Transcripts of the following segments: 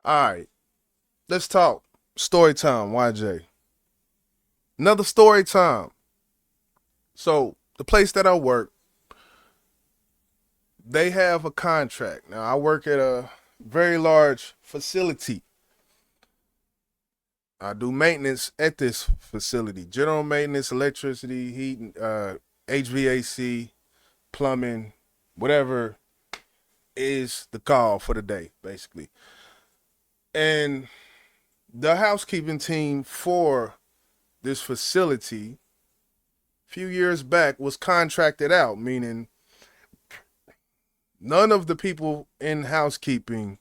All right, let's talk story time, YJ. Another story time. So, the place that I work, they have a contract. Now, I work at a very large facility. I do maintenance at this facility general maintenance, electricity, heating, HVAC, plumbing, whatever is the call for the day, basically. And the housekeeping team for this facility a few years back was contracted out, meaning none of the people in housekeeping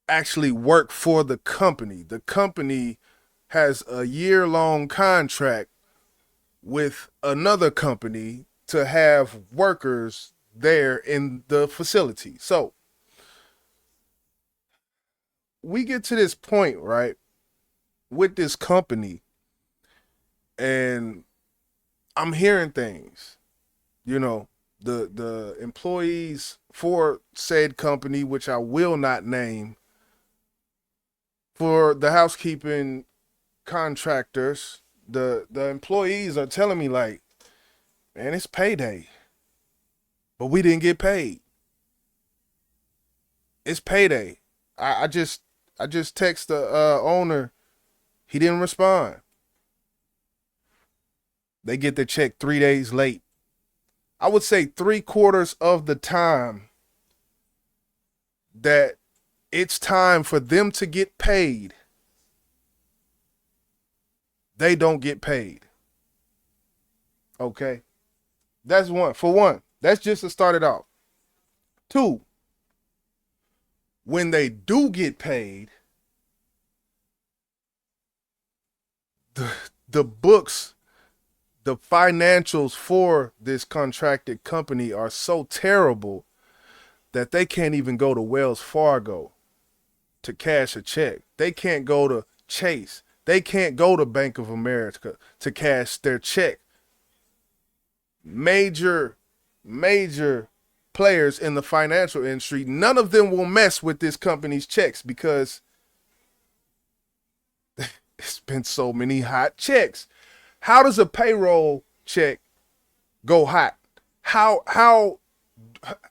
actually work for the company. The company has a year-long contract with another company to have workers there in the facility. So we get to this point, right, with this company, and I'm hearing things, you know, the employees for said company, which I will not name, for the housekeeping contractors, the employees are telling me like, man, it's payday, but we didn't get paid. It's payday. I just text the owner. He didn't respond. They get the check 3 days late. I would say three-quarters of the time that it's time for them to get paid, they don't get paid. Okay? That's one. For one, that's just to start it off. Two, when they do get paid, the, the books, the financials for this contracted company are so terrible that they can't even go to Wells Fargo to cash a check. They can't go to Chase. They can't go to Bank of America to cash their check. Major, major players in the financial industry, none of them will mess with this company's checks because it's been so many hot checks. How does a payroll check go hot? How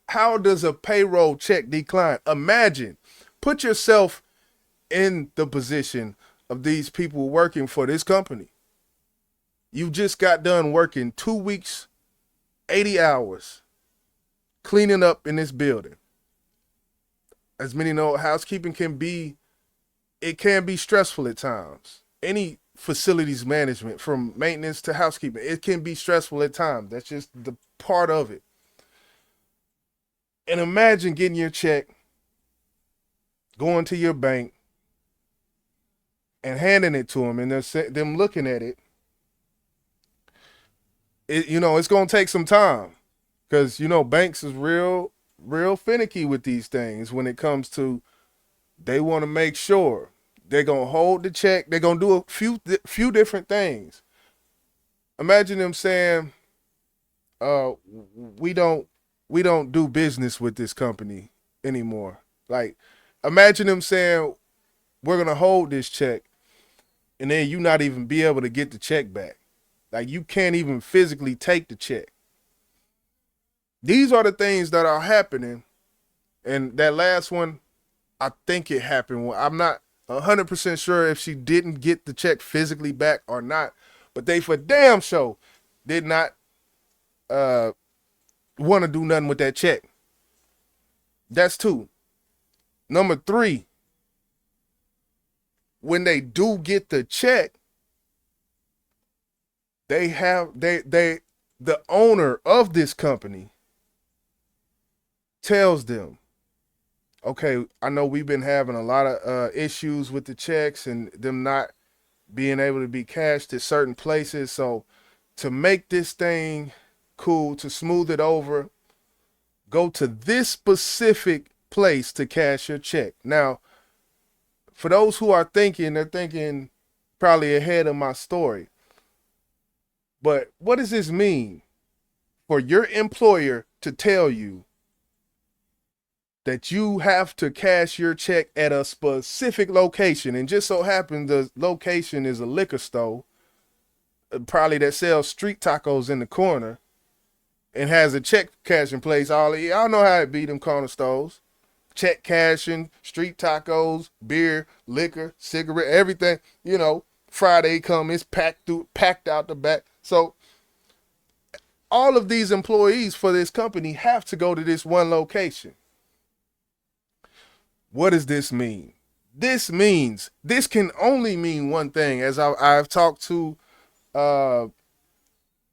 how does a payroll check decline? Imagine, put yourself in the position of these people working for this company. You just got done working 2 weeks, 80 hours, cleaning up in this building. As many know, housekeeping can be, it can be stressful at times. Any facilities management, from maintenance to housekeeping, it can be stressful at times. That's just the part of it. And imagine getting your check, going to your bank, and handing it to them, and they're them looking at it. It's gonna take some time because banks is real finicky with these things when it comes to, they want to make sure they're gonna hold the check. They're gonna do a few different things. Imagine them saying, "Uh, we don't we don't do business with this company anymore." Like, imagine them saying, "We're gonna hold this check," and then you not even be able to get the check back. Like, you can't even physically take the check. These are the things that are happening. And that last one, I think it happened. I'm not 100% sure if she didn't get the check physically back or not, but they for damn sure did not uh, want to do nothing with that check. That's two. Number three, when they do get the check, the owner of this company tells them, okay, I know we've been having a lot of issues with the checks and them not being able to be cashed at certain places. So to make this thing cool, to smooth it over, go to this specific place to cash your check. Now, for those who are thinking, they're thinking probably ahead of my story. But what does this mean for your employer to tell you that you have to cash your check at a specific location, and just so happens the location is a liquor store, probably that sells street tacos in the corner, and has a check cashing place. All y'all know how it be, them corner stores. Check cashing, street tacos, beer, liquor, cigarette, everything. Friday come, it's packed out the back. So all of these employees for this company have to go to this one location. What does this mean? This can only mean one thing. As I've talked to the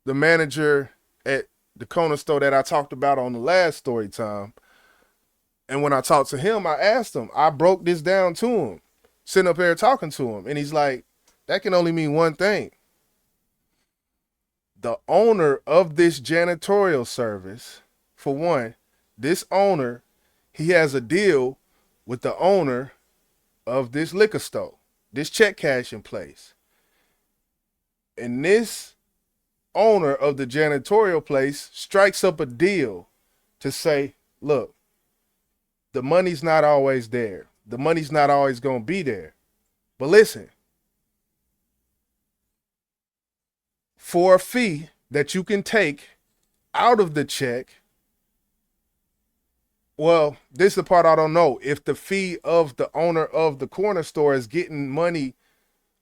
manager at the corner store that I talked about on the last story time. And when I talked to him, I asked him, I broke this down to him, sitting up there talking to him. And he's like, that can only mean one thing. The owner of this janitorial service, for one, this owner, he has a deal with the owner of this liquor store, this check cashing place. And this owner of the janitorial place strikes up a deal to say, look, the money's not always there. The money's not always going to be there. But listen, for a fee that you can take out of the check, well, this is the part I don't know. If the fee of the owner of the corner store is getting money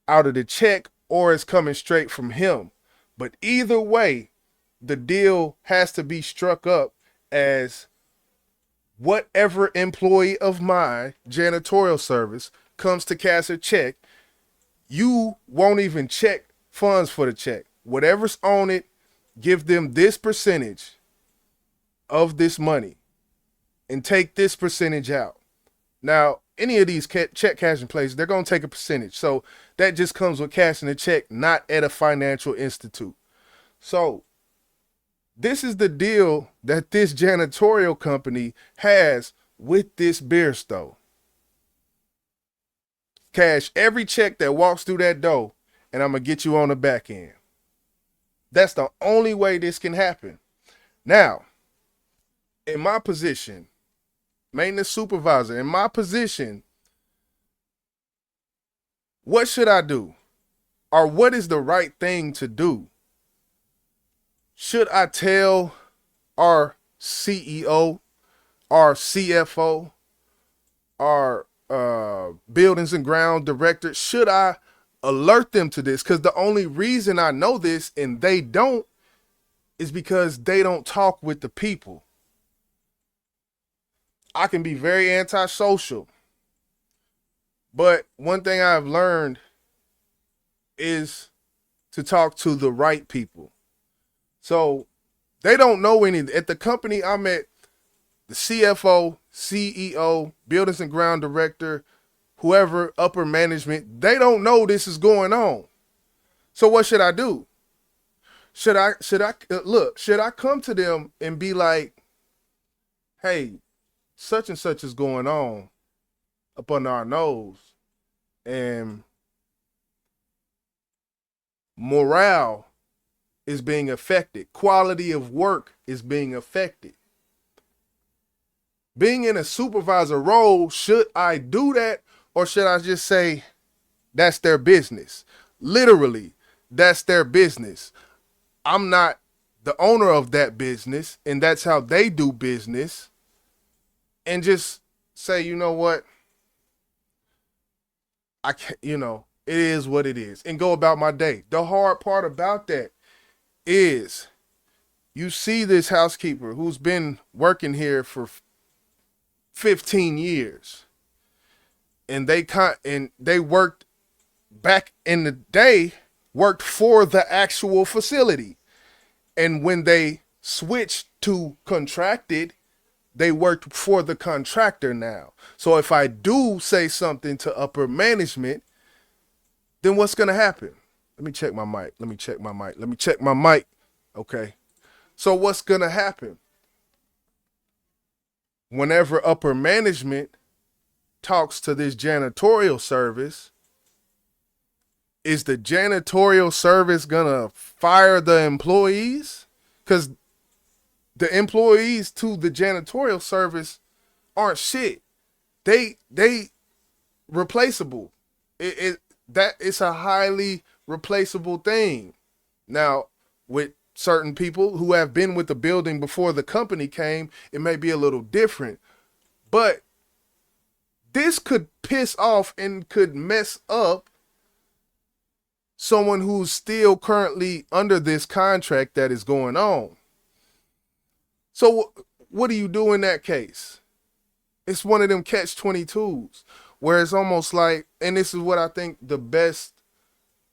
out of the check or is coming straight from him. But either way, the deal has to be struck up as whatever employee of my janitorial service comes to cash a check, you won't even check funds for the check. Whatever's on it, give them this percentage of this money and take this percentage out. Now, any of these check cashing places, they're going to take a percentage. So that just comes with cashing a check, not at a financial institute. So this is the deal that this janitorial company has with this beer store. Cash every check that walks through that door, and I'm going to get you on the back end. That's the only way this can happen. Now, in my position, maintenance supervisor, in my position, what should I do? Or what is the right thing to do? Should I tell our CEO, our CFO, our buildings and ground director, should I alert them to this? Because the only reason I know this and they don't is because they don't talk with the people. I can be very antisocial, but one thing I've learned is to talk to the right people. So they don't know any. At the company I'm at, the CFO, CEO, buildings and ground director, whoever, upper management, they don't know this is going on. So what should I do? Should I come to them and be like, hey, such and such is going on up under our nose, and morale is being affected. Quality of work is being affected. Being in a supervisor role, should I do that, or should I just say that's their business? Literally, that's their business. I'm not the owner of that business, and that's how they do business. And just say, you know what? I can't, it is what it is, and go about my day. The hard part about that is you see this housekeeper who's been working here for 15 years, and they worked back in the day, worked for the actual facility. And when they switched to contracted, they worked for the contractor now. So if I do say something to upper management, then what's going to happen? Let me check my mic. Okay. So what's going to happen? Whenever upper management talks to this janitorial service, is the janitorial service going to fire the employees? Because the employees to the janitorial service aren't shit. They replaceable. That it's a highly replaceable thing. Now, with certain people who have been with the building before the company came, it may be a little different. But this could piss off and could mess up someone who's still currently under this contract that is going on. So what do you do in that case? It's one of them catch 22s where it's almost like, and this is what I think the best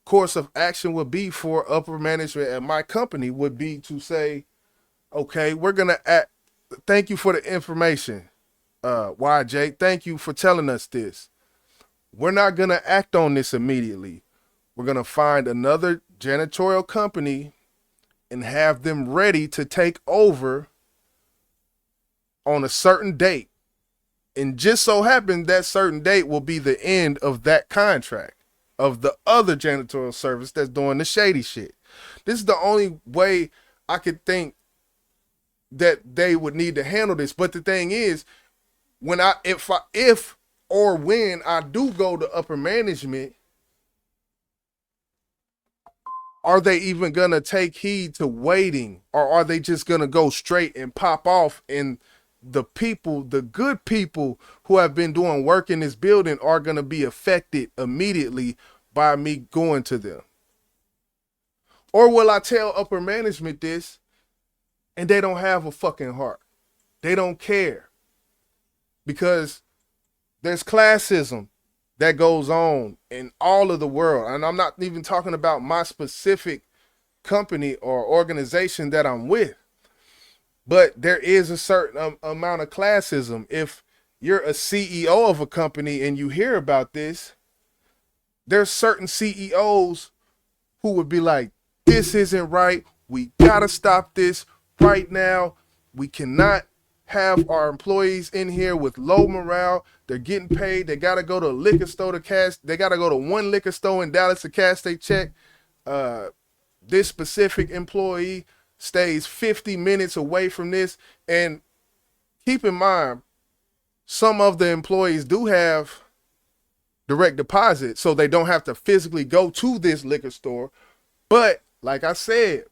course of action would be for upper management at my company would be to say, okay, we're going to act. Thank you for the information, YJ. Thank you for telling us this. We're not going to act on this immediately. We're going to find another janitorial company and have them ready to take over on a certain date. And just so happens that certain date will be the end of that contract of the other janitorial service that's doing the shady shit. This is the only way I could think that they would need to handle this. But the thing is, if or when I do go to upper management, are they even gonna take heed to waiting, or are they just gonna go straight and pop off? And the people, the good people who have been doing work in this building are gonna be affected immediately by me going to them? Or will I tell upper management this and they don't have a fucking heart? They don't care. Because there's classism that goes on in all of the world. And I'm not even talking about my specific company or organization that I'm with. But there is a certain amount of classism. If you're a CEO of a company and you hear about this, there's certain CEOs who would be like, this isn't right. We gotta stop this right now. We cannot have our employees in here with low morale. They're getting paid. They gotta go to a liquor store to cash. They gotta go to one liquor store in Dallas to cash their check. This specific employee stays 50 minutes away from this. And keep in mind, some of the employees do have direct deposit, so they don't have to physically go to this liquor store. But like I said,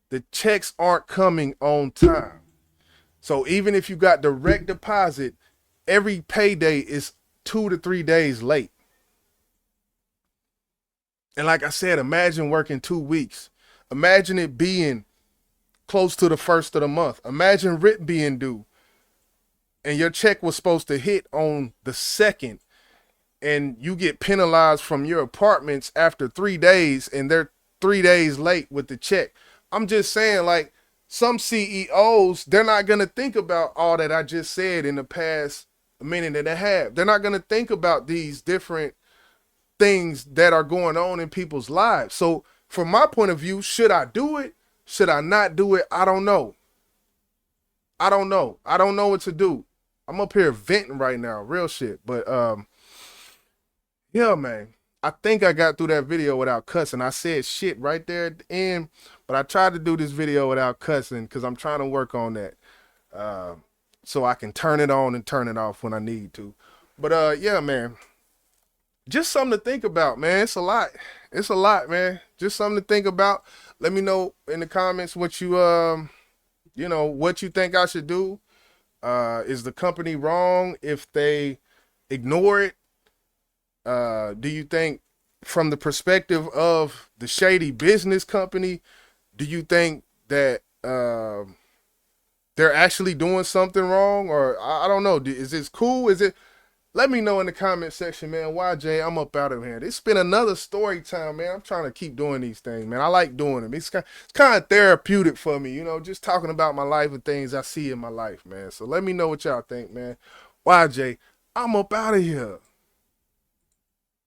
the checks aren't coming on time. So even if you got direct deposit, every payday is 2 to 3 days late. And like I said, imagine working 2 weeks. Imagine it being close to the first of the month. Imagine rent being due. And your check was supposed to hit on the 2nd. And you get penalized from your apartments after 3 days, and they're 3 days late with the check. I'm just saying, like, some CEOs, they're not going to think about all that I just said in the past minute and a half. They're not going to think about these different things that are going on in people's lives. So from my point of view, should I do it? Should I not do it? I don't know. I don't know what to do. I'm up here venting right now, real shit. But yeah, man, I think I got through that video without cussing. I said shit right there at the end, but I tried to do this video without cussing because I'm trying to work on that, so I can turn it on and turn it off when I need to. But yeah, man, just something to think about, man. It's a lot. It's a lot, man. Just something to think about. Let me know in the comments what you what you think I should do. Is the company wrong if they ignore it? Do you think, from the perspective of the shady business company, do you think that they're actually doing something wrong? Or I don't know. Is this cool? Is it? Let me know in the comment section, man. YJ, I'm up out of here. It's been another story time, man. I'm trying to keep doing these things, man. I like doing them. It's kind of therapeutic for me, just talking about my life and things I see in my life, man. So let me know what y'all think, man. YJ, I'm up out of here.